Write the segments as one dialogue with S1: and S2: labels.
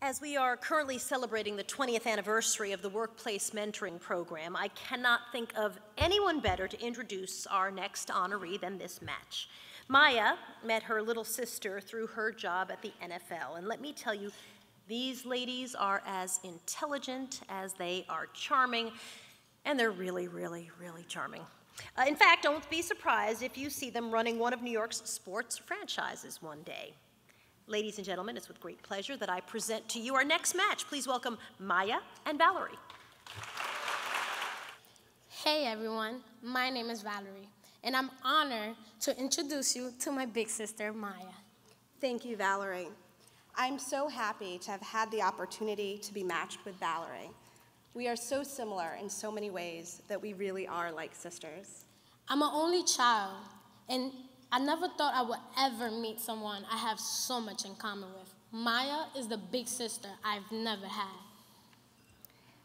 S1: As we are currently celebrating the 20th anniversary of the Workplace Mentoring Program, I cannot think of anyone better to introduce our next honoree than this match. Maya met her little sister through her job at the NFL, and let me tell you, these ladies are as intelligent as they are charming, and they're really, really, really charming. In fact, don't be surprised if you see them running one of New York's sports franchises one day. Ladies and gentlemen, it's with great pleasure that I present to you our next match. Please welcome Maya and Valerie.
S2: Hey everyone, my name is Valerie, and I'm honored to introduce you to my big sister, Maya.
S3: Thank you, Valerie. I'm so happy to have had the opportunity to be matched with Valerie. We are so similar in so many ways that we really are like sisters.
S2: I'm an only child, and I never thought I would ever meet someone I have so much in common with. Maya is the big sister I've never had.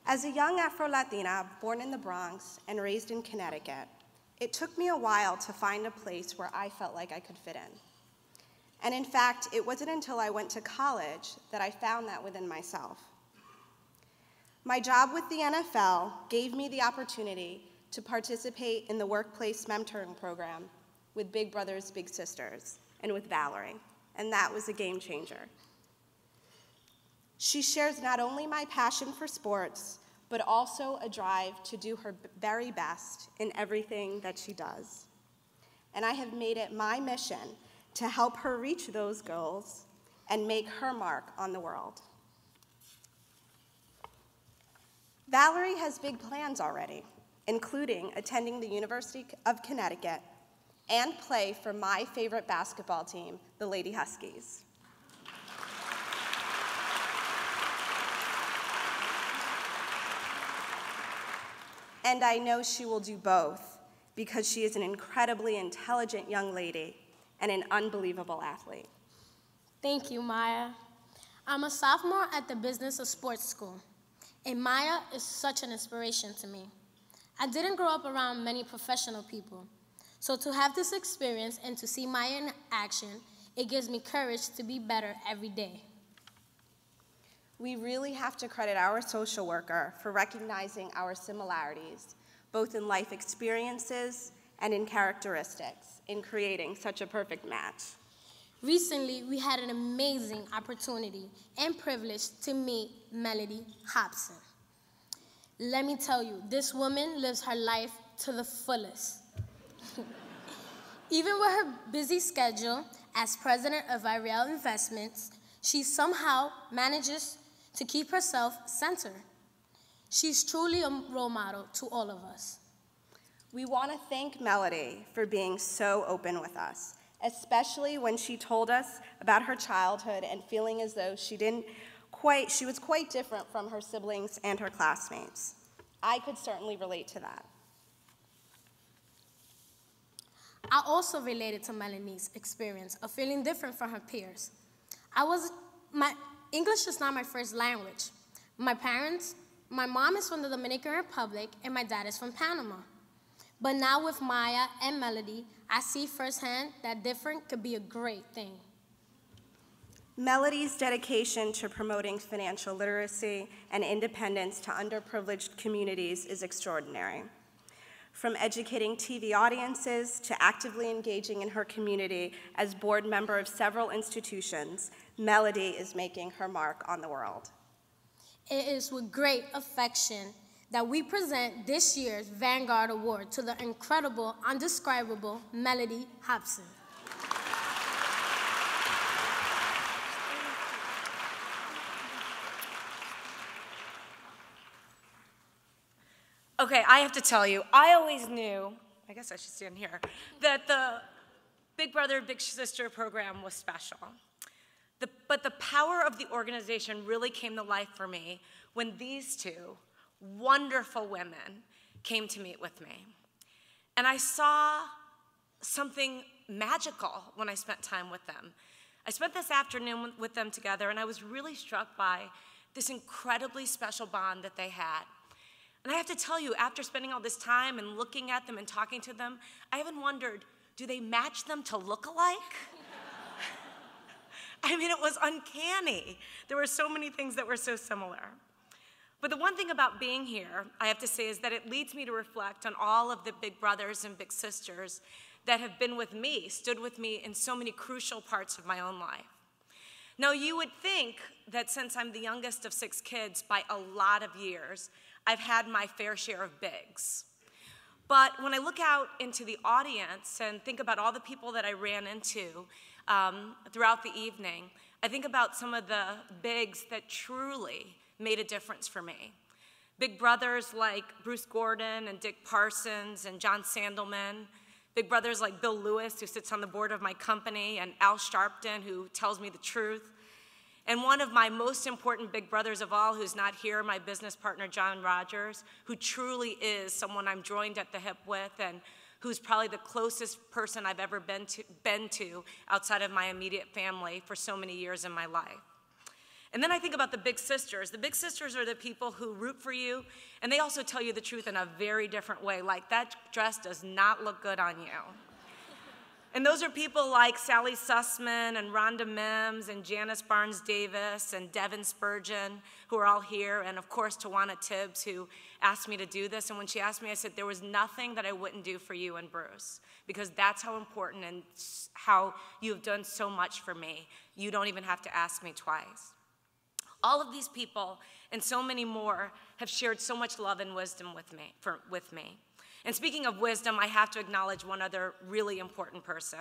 S3: As a young Afro-Latina born in the Bronx and raised in Connecticut, it took me a while to find a place where I felt like I could fit in. And in fact, it wasn't until I went to college that I found that within myself. My job with the NFL gave me the opportunity to participate in the Workplace Mentoring Program with Big Brothers Big Sisters, and with Valerie, and that was a game changer. She shares not only my passion for sports, but also a drive to do her very best in everything that she does. And I have made it my mission to help her reach those goals and make her mark on the world. Valerie has big plans already, including attending the University of Connecticut and play for my favorite basketball team, the Lady Huskies. And I know she will do both because she is an incredibly intelligent young lady and an unbelievable athlete.
S2: Thank you, Maya. I'm a sophomore at the Business of Sports School, and Maya is such an inspiration to me. I didn't grow up around many professional people, so to have this experience and to see Maya in action, it gives me courage to be better every day.
S3: We really have to credit our social worker for recognizing our similarities, both in life experiences and in characteristics, in creating such a perfect match.
S2: Recently, we had an amazing opportunity and privilege to meet Mellody Hobson. Let me tell you, this woman lives her life to the fullest. Even with her busy schedule as president of Ariel Investments, she somehow manages to keep herself centered. She's truly a role model to all of us.
S3: We want to thank Mellody for being so open with us, especially when she told us about her childhood and feeling as though she was quite different from her siblings and her classmates. I could certainly relate to that.
S2: I also related to Melanie's experience of feeling different from her peers. English is not my first language. My mom is from the Dominican Republic and my dad is from Panama. But now with Maya and Mellody, I see firsthand that different could be a great thing.
S3: Mellody's dedication to promoting financial literacy and independence to underprivileged communities is extraordinary. From educating TV audiences to actively engaging in her community as board member of several institutions, Mellody is making her mark on the world.
S2: It is with great affection that we present this year's Vanguard Award to the incredible, undescribable Mellody Hobson.
S4: Okay, I have to tell you, I always knew, I guess I should stand here, that the Big Brother, Big Sister program was special. But the power of the organization really came to life for me when these two wonderful women came to meet with me. And I saw something magical when I spent time with them. I spent this afternoon with them together, and I was really struck by this incredibly special bond that they had. And I have to tell you, after spending all this time and looking at them and talking to them, I even wondered, do they match them to look alike? I mean, it was uncanny. There were so many things that were so similar. But the one thing about being here, I have to say, is that it leads me to reflect on all of the big brothers and big sisters that have been with me, stood with me in so many crucial parts of my own life. Now, you would think that since I'm the youngest of 6 kids by a lot of years, I've had my fair share of bigs. But when I look out into the audience and think about all the people that I ran into throughout the evening, I think about some of the bigs that truly made a difference for me. Big brothers like Bruce Gordon and Dick Parsons and John Sandelman. Big brothers like Bill Lewis, who sits on the board of my company, and Al Sharpton, who tells me the truth. And one of my most important big brothers of all, who's not here, my business partner, John Rogers, who truly is someone I'm joined at the hip with and who's probably the closest person I've ever been to outside of my immediate family for so many years in my life. And then I think about the big sisters. The big sisters are the people who root for you, and they also tell you the truth in a very different way, like that dress does not look good on you. And those are people like Sally Sussman and Rhonda Mims and Janice Barnes-Davis and Devin Spurgeon, who are all here, and of course Tawana Tibbs, who asked me to do this. And when she asked me, I said, there was nothing that I wouldn't do for you and Bruce, because that's how important and how you've done so much for me. You don't even have to ask me twice. All of these people and so many more have shared so much love and wisdom with me. And speaking of wisdom, I have to acknowledge one other really important person.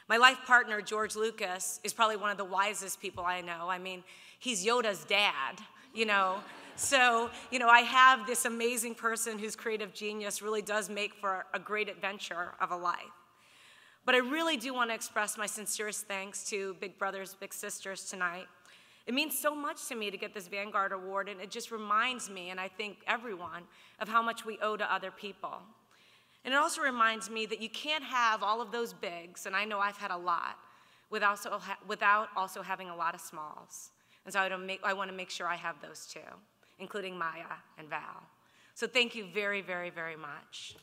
S4: My life partner, George Lucas, is probably one of the wisest people I know. I mean, he's Yoda's dad, you know. So, you know, I have this amazing person whose creative genius really does make for a great adventure of a life. But I really do want to express my sincerest thanks to Big Brothers, Big Sisters tonight. It means so much to me to get this Vanguard Award, and it just reminds me, and I think everyone, of how much we owe to other people. And it also reminds me that you can't have all of those bigs, and I know I've had a lot, without also having a lot of smalls. And so I want to make sure I have those too, including Maya and Val. So thank you very, very, very much.